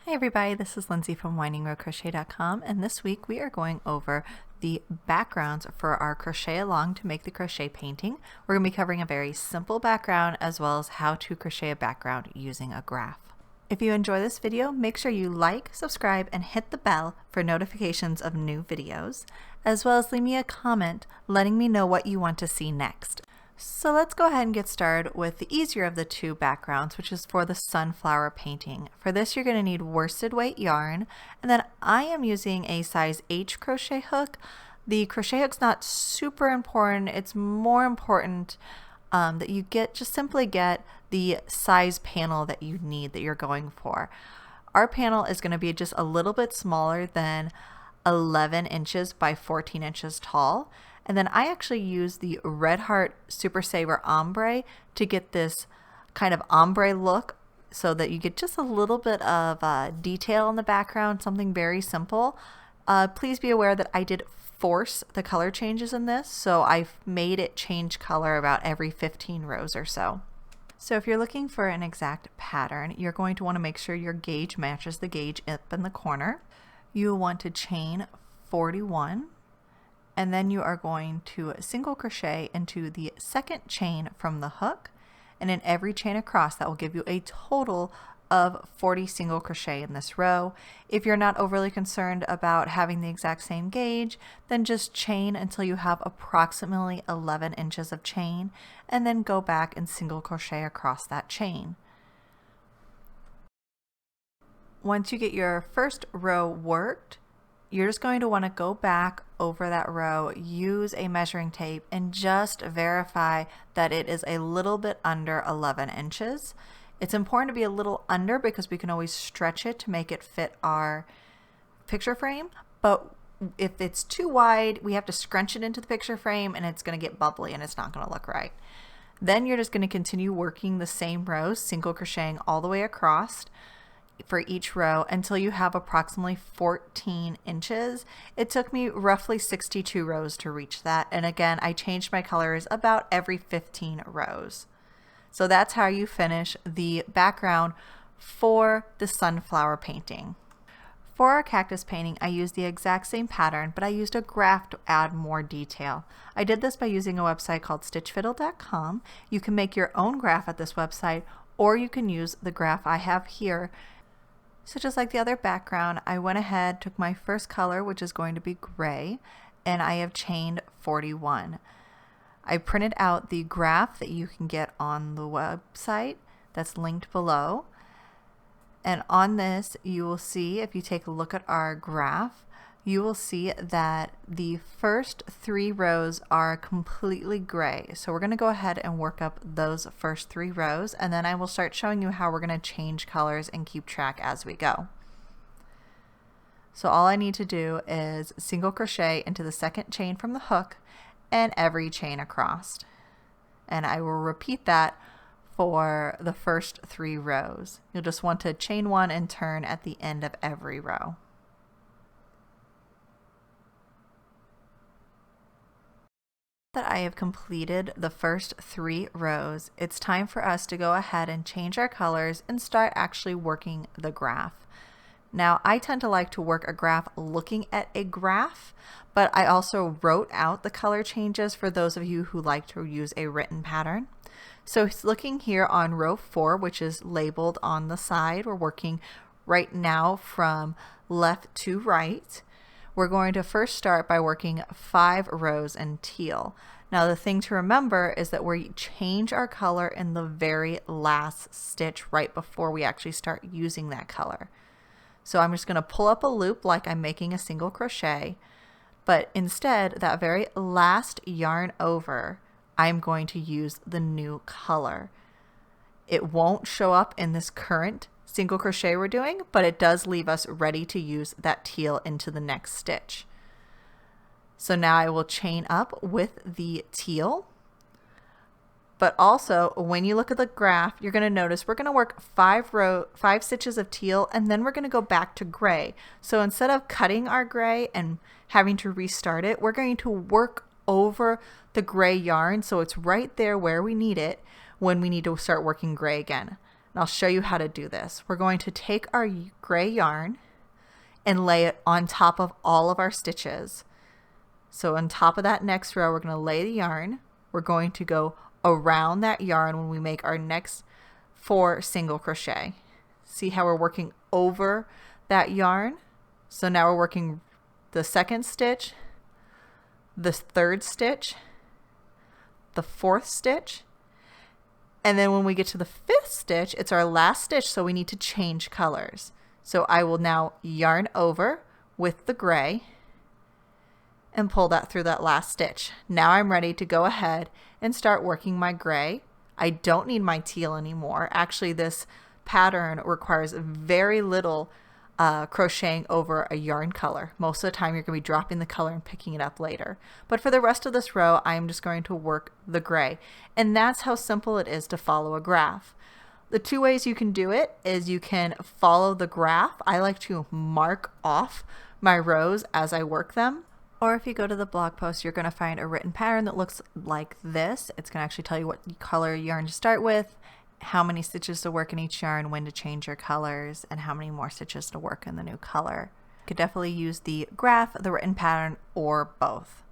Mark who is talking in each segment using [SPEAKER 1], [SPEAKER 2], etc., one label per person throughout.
[SPEAKER 1] Hi everybody, this is Lindsay from WindingRowCrochet.com, and this week we are going over the backgrounds for our crochet along to make the crochet painting. We're going to be covering a very simple background as well as how to crochet a background using a graph. If you enjoy this video, make sure you like, subscribe, and hit the bell for notifications of new videos, as well as leave me a comment letting me know what you want to see next. So let's go ahead and get started with the easier of the two backgrounds, which is for the sunflower painting. For this, you're going to need worsted weight yarn, and then I am using a size H crochet hook. The crochet hook's not super important. It's more important that you just simply get the size panel that you need, that you're going for. Our panel is going to be just a little bit smaller than 11 inches by 14 inches tall. And then I actually use the Red Heart Super Saver Ombre to get this kind of ombre look so that you get just a little bit of detail in the background, something very simple. Please be aware that I did force the color changes in this, so I've made it change color about every 15 rows or so. So if you're looking for an exact pattern, you're going to want to make sure your gauge matches the gauge up in the corner. You want to chain 41. And then you are going to single crochet into the second chain from the hook, and in every chain across that will give you a total of 40 single crochet in this row. If you're not overly concerned about having the exact same gauge, then just chain until you have approximately 11 inches of chain, and then go back and single crochet across that chain. Once you get your first row worked, you're just going to want to go back over that row, use a measuring tape, and just verify that it is a little bit under 11 inches. It's important to be a little under because we can always stretch it to make it fit our picture frame, but if it's too wide, we have to scrunch it into the picture frame and it's going to get bubbly and it's not going to look right. Then you're just going to continue working the same rows, single crocheting all the way across for each row until you have approximately 14 inches. It took me roughly 62 rows to reach that, and again I changed my colors about every 15 rows. So that's how you finish the background for the sunflower painting. For our cactus painting, I used the exact same pattern, but I used a graph to add more detail. I did this by using a website called stitchfiddle.com. You can make your own graph at this website, or you can use the graph I have here. So just like the other background, I went ahead, took my first color, which is going to be gray, and I have chained 41. I printed out the graph that you can get on the website that's linked below. And on this, you will see, if you take a look at our graph, you will see that the first 3 rows are completely gray. So we're going to go ahead and work up those first 3 rows, and then I will start showing you how we're going to change colors and keep track as we go. So all I need to do is single crochet into the second chain from the hook and every chain across. And I will repeat that for the first 3 rows. You'll just want to chain 1 and turn at the end of every row. That I have completed the first 3 rows, it's time for us to go ahead and change our colors and start actually working the graph. Now, I tend to like to work a graph looking at a graph, but I also wrote out the color changes for those of you who like to use a written pattern. So looking here on row 4, which is labeled on the side, we're working right now from left to right. We're going to first start by working 5 rows in teal. Now the thing to remember is that we change our color in the very last stitch right before we actually start using that color. So I'm just going to pull up a loop like I'm making a single crochet, but instead that very last yarn over, I'm going to use the new color. It won't show up in this current single crochet we're doing, but it does leave us ready to use that teal into the next stitch. So now I will chain up with the teal, but also when you look at the graph, you're going to notice we're going to work 5 stitches of teal, and then we're going to go back to gray. So instead of cutting our gray and having to restart it, we're going to work over the gray yarn so it's right there where we need it when we need to start working gray again. And I'll show you how to do this. We're going to take our gray yarn and lay it on top of all of our stitches. So on top of that next row, we're going to lay the yarn. We're going to go around that yarn when we make our next 4 single crochet. See how we're working over that yarn? So now we're working the second stitch, the third stitch, the fourth stitch, and then when we get to the 5th stitch, it's our last stitch, so we need to change colors. So I will now yarn over with the gray and pull that through that last stitch. Now I'm ready to go ahead and start working my gray. I don't need my teal anymore. Actually, this pattern requires very little crocheting over a yarn color. Most of the time you're going to be dropping the color and picking it up later. But for the rest of this row, I'm just going to work the gray. And that's how simple it is to follow a graph. The 2 ways you can do it is you can follow the graph. I like to mark off my rows as I work them. Or if you go to the blog post, you're going to find a written pattern that looks like this. It's going to actually tell you what color yarn to start with, how many stitches to work in each yarn, when to change your colors, and how many more stitches to work in the new color. You could definitely use the graph, the written pattern, or both.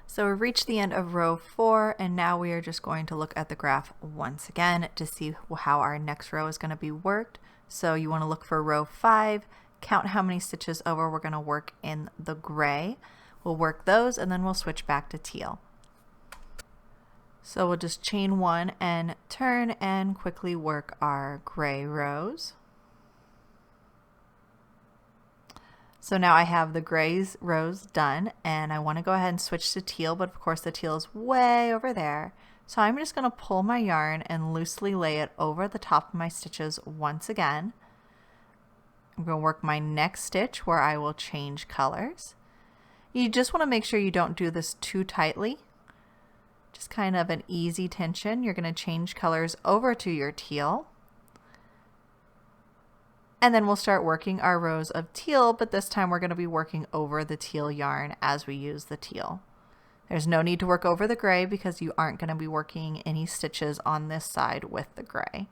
[SPEAKER 1] So we've reached the end of row 4, and now we are just going to look at the graph once again to see how our next row is going to be worked. So you want to look for row 5, count how many stitches over we're going to work in the gray. We'll work those and then we'll switch back to teal. So we'll just chain 1 and turn and quickly work our gray rows. So now I have the gray rows done, and I want to go ahead and switch to teal, but of course the teal is way over there. So I'm just going to pull my yarn and loosely lay it over the top of my stitches once again. I'm going to work my next stitch where I will change colors. You just want to make sure you don't do this too tightly. Just kind of an easy tension. You're going to change colors over to your teal. And then we'll start working our rows of teal, but this time we're going to be working over the teal yarn as we use the teal. There's no need to work over the gray because you aren't going to be working any stitches on this side with the gray.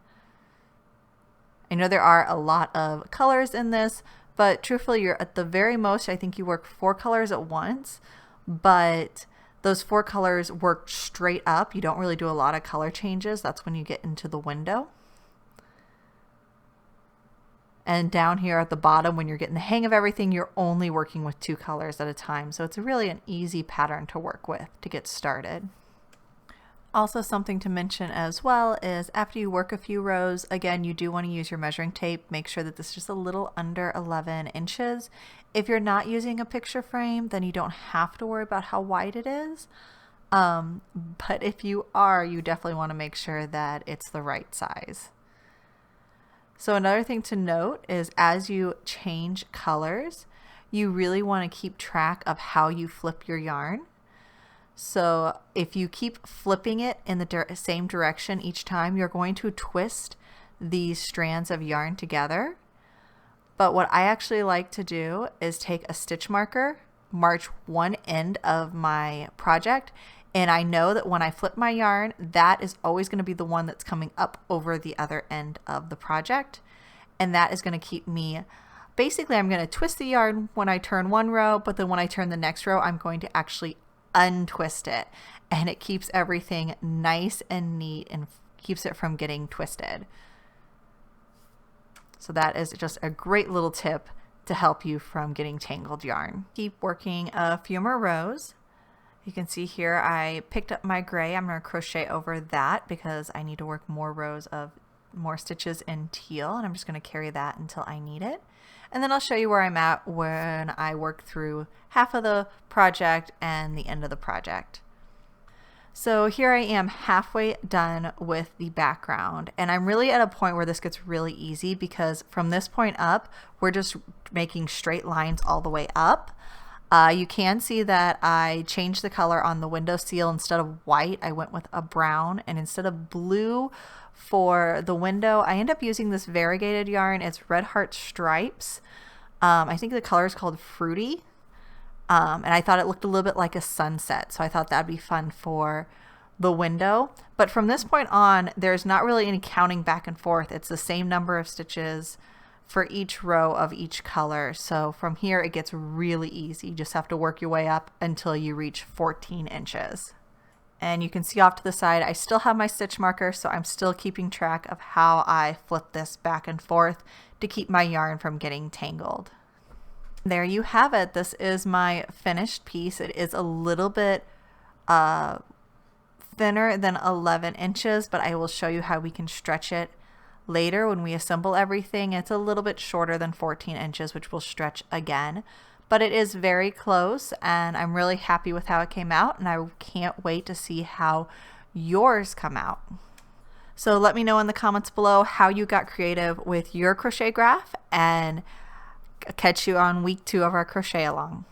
[SPEAKER 1] I know there are a lot of colors in this, but truthfully, you're at the very most, I think you work 4 colors at once, but those 4 colors work straight up. You don't really do a lot of color changes. That's when you get into the window. And down here at the bottom, when you're getting the hang of everything, you're only working with 2 colors at a time. So it's really an easy pattern to work with to get started. Also, something to mention as well is after you work a few rows, again, you do want to use your measuring tape. Make sure that this is just a little under 11 inches. If you're not using a picture frame, then you don't have to worry about how wide it is. But if you are, you definitely want to make sure that it's the right size. So another thing to note is as you change colors, you really want to keep track of how you flip your yarn. So if you keep flipping it in the same direction each time, you're going to twist these strands of yarn together. But what I actually like to do is take a stitch marker, march one end of my project, and I know that when I flip my yarn, that is always going to be the one that's coming up over the other end of the project. And that is going to keep me, basically I'm going to twist the yarn when I turn one row, but then when I turn the next row, I'm going to actually untwist it, and it keeps everything nice and neat and keeps it from getting twisted. So that is just a great little tip to help you from getting tangled yarn. Keep working a few more rows. You can see here I picked up my gray. I'm going to crochet over that because I need to work more rows of more stitches in teal, and I'm just going to carry that until I need it. And then I'll show you where I'm at when I work through half of the project and the end of the project. So here I am halfway done with the background, and I'm really at a point where this gets really easy because from this point up, we're just making straight lines all the way up. You can see that I changed the color on the window seal. Instead of white, I went with a brown, and instead of blue for the window, I end up using this variegated yarn. It's Red Heart Stripes. I think the color is called Fruity. And I thought it looked a little bit like a sunset, so I thought that'd be fun for the window. But from this point on, there's not really any counting back and forth. It's the same number of stitches for each row of each color. So from here it gets really easy. You just have to work your way up until you reach 14 inches. And you can see off to the side I still have my stitch marker, so I'm still keeping track of how I flip this back and forth to keep my yarn from getting tangled. There you have it. This is my finished piece. It is a little bit thinner than 11 inches, but I will show you how we can stretch it later when we assemble everything. It's a little bit shorter than 14 inches, which will stretch again, but it is very close, and I'm really happy with how it came out, and I can't wait to see how yours come out. So let me know in the comments below how you got creative with your crochet graph, and catch you on week 2 of our crochet along.